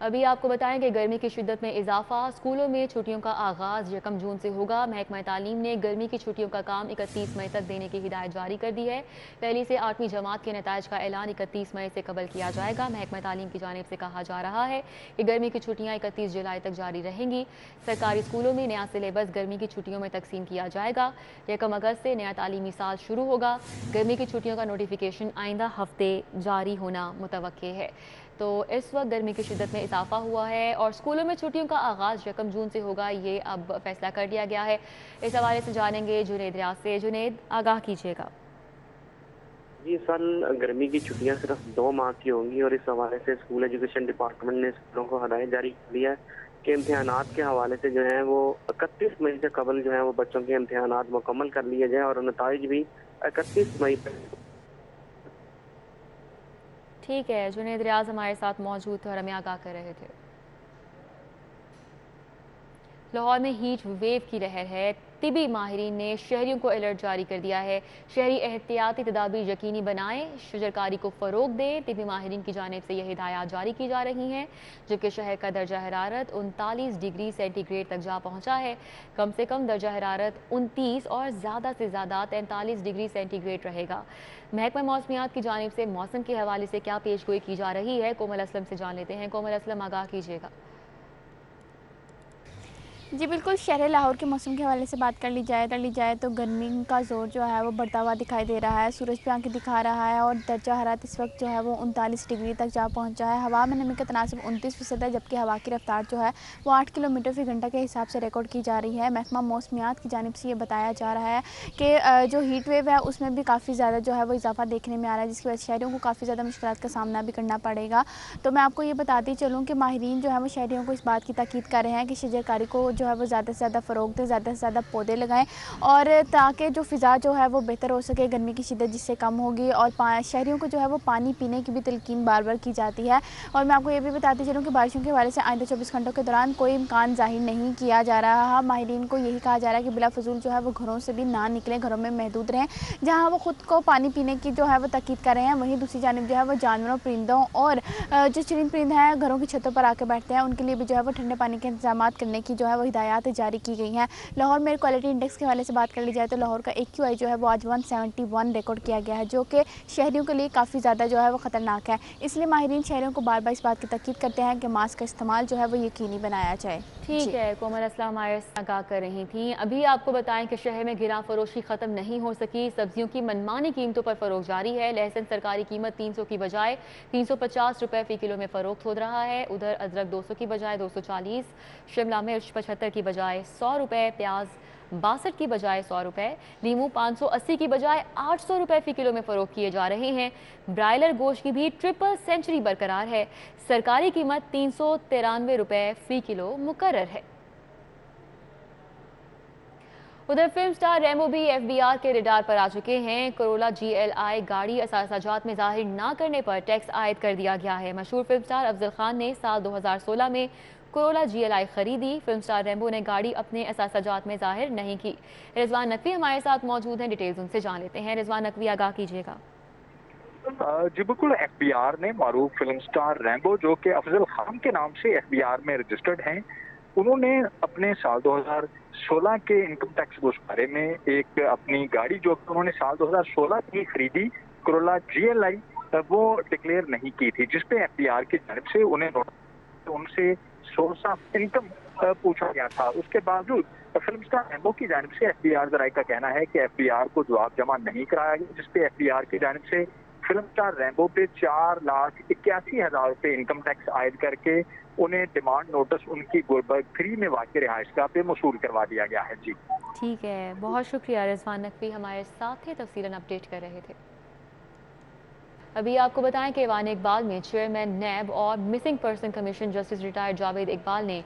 ابھی آپ کو بتائیں کہ گرمی کی شدت میں اضافہ، اسکولوں میں چھٹیوں کا آغاز 1 جون سے ہوگا۔ محکمہ تعلیم نے گرمی کی چھٹیوں کا کام 31 مئی تک دینے کی ہدایت جاری کر دی ہے۔ پہلی سے 8ویں جماعت کے نتائج کا اعلان 31 مئی سے قبل کیا جائے گا۔ محکمہ تعلیم کی جانب سے کہا جا رہا ہے کہ گرمی کی چھٹیاں 31 جولائی تک جاری رہیں گی۔ سرکاری اسکولوں میں نیا سلیبس گرمی کی چھٹیوں میں تقسیم کیا جائے گا۔ 1 اگست سے نیا تعلیمی سال شروع ہوگا۔ گرمی کی چھٹیوں کا نوٹیفیکیشن آئندہ ہفتے جاری ہونا متوقع ہے۔ تو اس وقت گرمی کی شدت میں اضافہ ہوا ہے اور اسکولوں میں چھٹیوں کا آغاز 1 جون سے ہوگا، یہ اب فیصلہ کر لیا گیا ہے۔ اس حوالے سے جانیں گے جنید ریاض سے۔ جنید، آگاہ کیجیے گا۔ جی، اس سال گرمی کی چھٹیاں صرف 2 ماہ کی ہوں گی اور اس حوالے سے اسکول ایجوکیشن ڈپارٹمنٹ نے اسکولوں کو ہدایت جاری کر دیا ہے کہ امتحانات کے حوالے سے جو ہیں وہ 31 مئی سے قبل جو ہیں وہ بچوں کے امتحانات مکمل کر لیے جائیں اور نتائج بھی 31 مئی تک۔ ٹھیک ہے، جنید ریاض ہمارے ساتھ موجود تھے اور ہمیں آگاہ کر رہے تھے۔ لاہور میں ہیٹ ویو کی لہر ہے۔ طبی ماہرین نے شہریوں کو الرٹ جاری کر دیا ہے۔ شہری احتیاطی تدابیر یقینی بنائیں، شجرکاری کو فروغ دیں۔ طبی ماہرین کی جانب سے یہ ہدایات جاری کی جا رہی ہیں، جبکہ شہر کا درجہ حرارت 39 ڈگری سینٹی گریڈ تک جا پہنچا ہے۔ کم سے کم درجہ حرارت 29 اور زیادہ سے زیادہ 43 ڈگری سینٹی گریڈ رہے گا۔ محکمہ موسمیات کی جانب سے موسم کے حوالے سے کیا پیش گوئی کی جا رہی ہے، کومل اسلم سے جان لیتے ہیں۔ کومل اسلم، آگاہ کیجیے گا۔ جی بالکل، شہر لاہور کے موسم کے حوالے سے بات کر لی جائے تو گرمی کا زور جو ہے وہ بڑھتا ہوا دکھائی دے رہا ہے۔ سورج پہ آنکھیں دکھا رہا ہے اور درجہ حرارت اس وقت جو ہے وہ 39 ڈگری تک جا پہنچا ہے۔ ہوا میں نمی کا تناسب 29% ہے، جبکہ ہوا کی رفتار جو ہے وہ 8 کلومیٹر فی گھنٹہ کے حساب سے ریکارڈ کی جا رہی ہے۔ محکمہ موسمیات کی جانب سے یہ بتایا جا رہا ہے کہ جو ہیٹ ویو ہے اس میں بھی کافی زیادہ جو ہے وہ اضافہ دیکھنے میں آ رہا ہے، جس کی وجہ سے شہریوں کو کافی زیادہ مشکلات کا سامنا بھی کرنا پڑے گا۔ تو میں آپ کو یہ بتاتی چلوں کہ ماہرین جو ہے وہ شہریوں کو اس بات کی تاکید کر رہے ہیں کہ شجرکاری کو جو ہے وہ زیادہ سے زیادہ فروغ دیں، زیادہ سے زیادہ پودے لگائیں اور تاکہ جو فضا جو ہے وہ بہتر ہو سکے، گرمی کی شدت جس سے کم ہوگی۔ اور شہریوں کو جو ہے وہ پانی پینے کی بھی تلقین بار بار کی جاتی ہے۔ اور میں آپ کو یہ بھی بتاتی چلوں کہ بارشوں کے حوالے سے آئندہ 24 گھنٹوں کے دوران کوئی امکان ظاہر نہیں کیا جا رہا۔ ماہرین کو یہی کہا جا رہا ہے کہ بلا فضول جو ہے وہ گھروں سے بھی نہ نکلیں، گھروں میں محدود رہیں۔ جہاں وہ خود کو پانی پینے کی جو ہے وہ تاکید کر رہے ہیں، وہیں دوسری جانب جو ہے وہ جانوروں، پرندوں اور جو چرند پرند ہیں گھروں کی چھتوں پر آ کے بیٹھتے ہیں، ان کے لیے بھی جو ہے وہ ٹھنڈے پانی کے انتظامات کرنے کی جو ہے وہ ہدایات جاری کی گئی ہیں۔ لاہور میں کوالٹی انڈیکس کے حوالے سے بات کر لی جائے تو لاہور کا AQI جو ہے وہ آج 171 ریکارڈ کیا گیا ہے، جو کہ شہریوں کے لیے کافی زیادہ جو ہے وہ خطرناک ہے۔ اس لیے ماہرین شہریوں کو بار بار اس بات کی تاکید کرتے ہیں کہ ماسک کا استعمال جو ہے وہ یقینی بنایا جائے۔ ٹھیک ہے، کومل اسلم ہمارے ساتھ آگاہ کر رہی تھیں۔ ابھی آپ کو بتائیں کہ شہر میں گراں فروشی ختم نہیں ہو سکی، سبزیوں کی منمانی قیمتوں پر فروغ جاری ہے۔ لہسن سرکاری قیمت 300 کی بجائے 350 روپے فی کلو میں فروخت ہو رہا ہے۔ ادھر ادرک 200 کی بجائے 240، شملہ مرچ 75 کی بجائے 100 روپے، پیاز 62 کی بجائے 100 روپے، لیمو 580 کی بجائے 800 روپے فی کلو میں فروخت کیے جا رہے ہیں۔ برائلر گوشت کی بھی ٹرپل سینچری برقرار ہے، سرکاری قیمت 393 روپے فی کلو مقرر ہے۔ ادھر فلم سٹار ریمبو بھی FBR کے ریڈار پر آ چکے ہیں۔ کرولا GLI گاڑی اثاثہ جات میں ظاہر نہ کرنے پر ٹیکس عائد کر دیا گیا ہے۔ مشہور فلم سٹار افضل خان نے سال 2016 میں کرولا GLI خریدی۔ فلم سٹار ریمبو نے گاڑی اپنے اثاثہ جات میں ظاہر نہیں کی۔ رضوان نقوی ہمارے ساتھ موجود ہیں، ڈیٹیلز ان سے جان لیتے ہیں۔ رضوان نقوی، آگاہ کیجیے گا۔ جی بالکل، FBR نے معروف فلم سٹار ریمبو جو کہ افضل خان کے نام سے FBR میں رجسٹرڈ ہیں، انہوں نے اپنے سال 2016 کے انکم ٹیکس گوشوارے میں ایک اپنی گاڑی جو انہوں نے سال 2016 کی خریدی کرولا GLI وہ ڈکلیئر نہیں کی تھی، جس پہ FBR کی جانب سے ان سے سورس آف انکم پوچھا گیا تھا۔ اس کے باوجود فلم سٹار ریمبو کی جانب سے FBR ذرائع کا کہنا ہے کہ FBR کو جواب جمع نہیں کرایا گیا، جس پہ FBR کی جانب سے فلم سٹار ریمبو پہ 4,81,000 روپے انکم ٹیکس عائد کر کے انہیں ڈیمانڈ نوٹس ان کی گلبرگ 3 میں واقع رہائش گاہ پہ موصول کروا دیا گیا ہے۔ جی ٹھیک ہے، بہت شکریہ رضوان نقوی ہمارے ساتھ تھے، تفصیلاً اپڈیٹ کر رہے تھے۔ ابھی آپ کو بتائیں کہ ایوان اقبال میں چیئرمین نیب اور missing person commission justice retired Javed Iqbal نے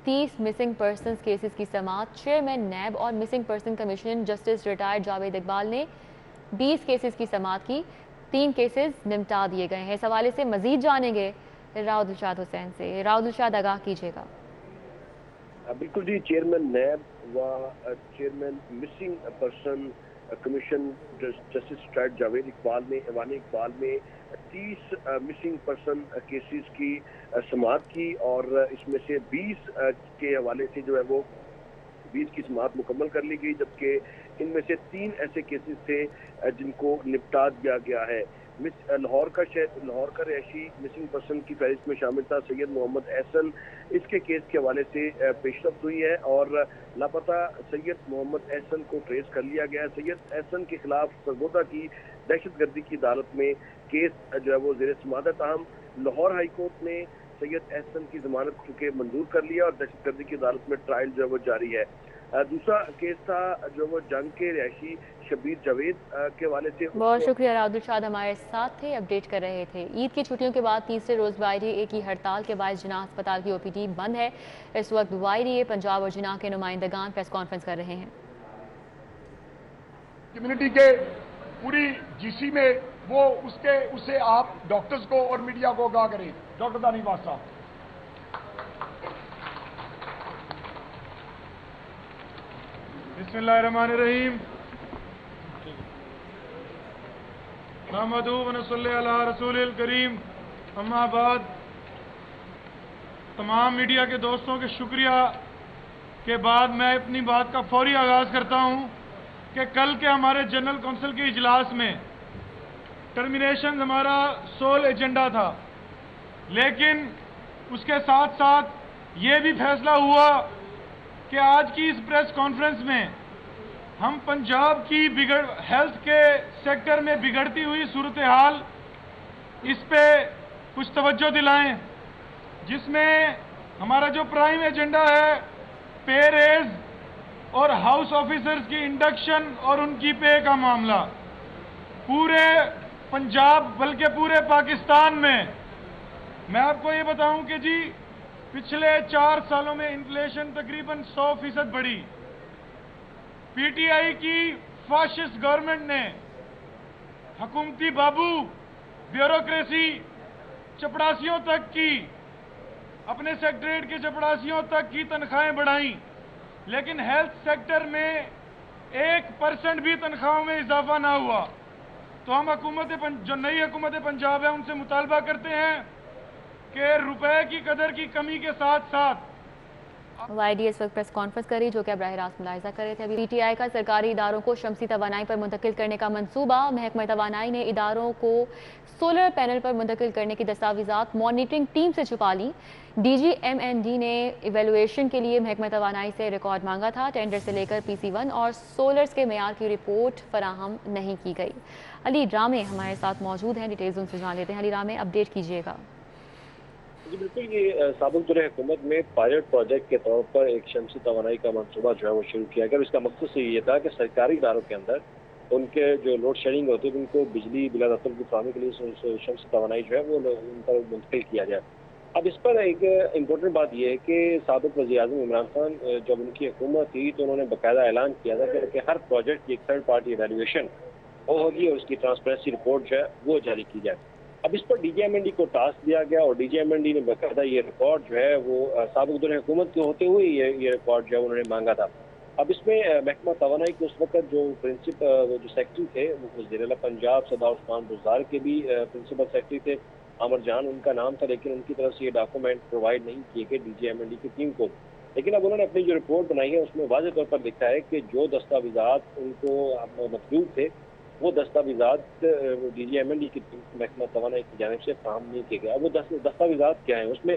30 مسنگ پرسنز کیسز کی سماعت۔ چیئرمین نیب اور missing person commission justice retired Javed Iqbal نے 20 کیسز کی سماعت کی، 3 کیسز نمٹا دیے گئے ہیں۔ اس حوالے سے مزید جانیں گے راؤ دلشاد حسین سے۔ راؤ دلشاد، آگاہ کیجیے گا۔ بالکل جی، چیئرمین نیب و chairman missing person commission justice اسٹریٹ جاوید اقبال نے ایوان اقبال میں 30 مسنگ پرسن کیسز کی سماعت کی اور اس میں سے 20 کے حوالے سے جو ہے وہ 20 کی سماعت مکمل کر لی گئی، جبکہ ان میں سے 3 ایسے کیسز تھے جن کو نپٹا دیا گیا ہے۔ لاہور کا رہائشی مسنگ پرسن کی فہرست میں شامل تھا سید محمد احسن، اس کے کیس کے حوالے سے پیش رفت ہوئی ہے اور لاپتہ سید محمد احسن کو ٹریس کر لیا گیا ہے۔ سید احسن کے خلاف سرگودا کی دہشت گردی کی عدالت میں کیس جو ہے وہ زیر سماعت ہے، تاہم لاہور ہائی کورٹ نے سید احسن کی ضمانت چونکہ منظور کر لیا اور دہشت گردی کی عدالت میں ٹرائل جو ہے وہ جاری ہے۔ دوسرا کیس تھا جو وہ جنگ کے رہائشی شبیر جاوید کے حوالے سے۔ بہت شکریہ راود الشاد، ہمارے ساتھ تھے، اپڈیٹ کر رہے تھے۔ عید کی چھٹیوں کے بعد تیسرے روز YDA کی ہڑتال کے باعث جناح اسپتال کی OPD بند ہے۔ اس وقت YDA پنجاب اور جناح کے نمائندگان پریس کانفرنس کر رہے ہیں۔ کمیونٹی کے پوری GC میں وہ اسے آپ ڈاکٹرز کو اور میڈیا کو آگاہ کریں۔ ڈاکٹر دانش باز صاحب۔ بسم اللہ الرحمن الرحیم۔ نحمدہ و نصلی علی رسول الکریم، اما بعد۔ تمام میڈیا کے دوستوں کے شکریہ کے بعد میں اپنی بات کا فوری آغاز کرتا ہوں کہ کل کے ہمارے جنرل کونسل کے اجلاس میں ٹرمینیشن ہمارا سول ایجنڈا تھا، لیکن اس کے ساتھ ساتھ یہ بھی فیصلہ ہوا کہ آج کی اس پریس کانفرنس میں ہم پنجاب کی ہیلتھ کے سیکٹر میں بگڑتی ہوئی صورتحال اس پہ کچھ توجہ دلائیں، جس میں ہمارا جو پرائم ایجنڈا ہے پے ریز اور ہاؤس آفیسرز کی انڈکشن اور ان کی پے کا معاملہ پورے پنجاب بلکہ پورے پاکستان میں آپ کو یہ بتاؤں کہ جی پچھلے 4 سالوں میں انفلیشن تقریباً 100% بڑھی۔ PTI کی فاشسٹ گورنمنٹ نے حکومتی بابو بیوروکریسی چپڑاسیوں تک کی، اپنے سیکٹریٹ کے چپڑاسیوں تک کی تنخواہیں بڑھائیں، لیکن ہیلتھ سیکٹر میں 1% بھی تنخواہوں میں اضافہ نہ ہوا۔ تو ہم جو نئی حکومت پنجاب ہے ان سے مطالبہ کرتے ہیں کہ روپے کی قدر کی کمی کے ساتھ ساتھ YDA اس وقت پریس کانفرنس کری جو کہ براہ راست ملاحظہ کر رہے تھے۔ ابھی PTI کا سرکاری اداروں کو شمسی توانائی پر منتقل کرنے کا منصوبہ، محکمہ توانائی نے اداروں کو سولر پینل پر منتقل کرنے کی دستاویزات مانیٹرنگ ٹیم سے چھپا لی۔ DG MND نے ایویلویشن کے لیے محکمہ توانائی سے ریکارڈ مانگا تھا، ٹینڈر سے لے کر PC1 اور سولرز کے معیار کی رپورٹ فراہم نہیں کی گئی۔ علی رامے ہمارے ساتھ موجود ہیں، ڈیٹیلز ان سے جان لیتے ہیں۔ علی رامے، اپڈیٹ کیجیے گا۔ جی بالکل، یہ سابق دور حکومت میں پائلٹ پروجیکٹ کے طور پر ایک شمسی توانائی کا منصوبہ جو ہے وہ شروع کیا گیا۔ اس کا مقصد یہ تھا کہ سرکاری اداروں کے اندر ان کے جو لوڈ شیڈنگ ہوتی ہے ان کو بجلی بلا دفتر کی فراہمی کے لیے شمسی توانائی جو ہے وہ ان پر منتقل کیا جائے۔ اب اس پر ایک امپورٹنٹ بات یہ ہے کہ سابق وزیر اعظم عمران خان جب ان کی حکومت تھی تو انہوں نے باقاعدہ اعلان کیا تھا کہ ہر پروجیکٹ کی ایک تھرڈ پارٹی ایویلویشن وہ ہوگی اور اس کی ٹرانسپیرنسی رپورٹ جو ہے وہ جاری کی جائے۔ اب اس پر DG MND کو ٹاسک دیا گیا اور DG MND نے باقاعدہ یہ ریکارڈ جو ہے وہ سابق دور حکومت کے ہوتے ہوئے یہ ریکارڈ جو ہے انہوں نے مانگا تھا۔ اب اس میں محکمہ توانائی کے اس وقت جو سیکرٹری تھے وہ وزیر اعلیٰ پنجاب سردار عثمان بزدار کے بھی پرنسپل سیکرٹری تھے، عامر جان ان کا نام تھا، لیکن ان کی طرف سے یہ ڈاکومنٹ پرووائڈ نہیں کیے گئے DG MND کی ٹیم کو۔ لیکن اب انہوں نے اپنی جو رپورٹ بنائی ہے اس میں واضح طور پر لکھا ہے کہ جو دستاویزات ان کو مطلوب تھے وہ دستاویزات DG MND کی محکمہ توانائی کی جانب سے فراہم نہیں کیے گئے۔ وہ دستاویزات کیا ہیں؟ اس میں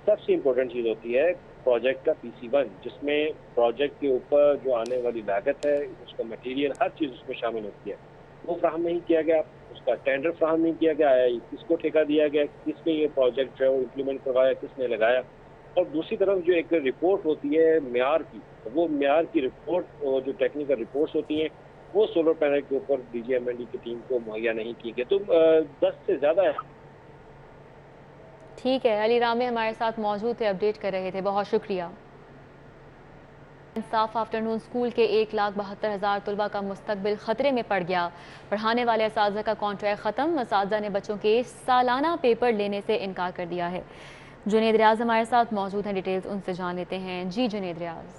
سب سے امپورٹنٹ چیز ہوتی ہے پروجیکٹ کا PC1، جس میں پروجیکٹ کے اوپر جو آنے والی لاگت ہے، اس کا مٹیریل، ہر چیز اس میں شامل ہوتی ہے، وہ فراہم نہیں کیا گیا۔ اس کا ٹینڈر فراہم نہیں کیا گیا ہے، کس کو ٹھیکہ دیا گیا، کس نے یہ پروجیکٹ جو ہے وہ امپلیمنٹ کروایا، کس نے لگایا۔ اور دوسری طرف جو ایک رپورٹ ہوتی ہے معیار کی، وہ معیار کی رپورٹ جو ٹیکنیکل رپورٹس ہوتی ہیں وہ سولر پینل کے اوپر DG MND کی ٹیم کو مہیا نہیں کی گئی۔ تو 10 سے زیادہ ہے۔ ٹھیک ہے، علی رامے ہمارے ساتھ موجود تھے، اپڈیٹ کر رہے تھے، بہت شکریہ۔ انصاف آفٹرنون اسکول کے 1,72,000 طلبہ کا مستقبل خطرے میں پڑ گیا۔ پڑھانے والے اساتذہ کا کانٹریکٹ ختم، اساتذہ نے بچوں کے سالانہ پیپر لینے سے انکار کر دیا ہے۔ جنید ریاض ہمارے ساتھ موجود ہیں، ڈیٹیلز ان سے جان لیتے ہیں۔ جی جنید ریاض۔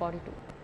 42।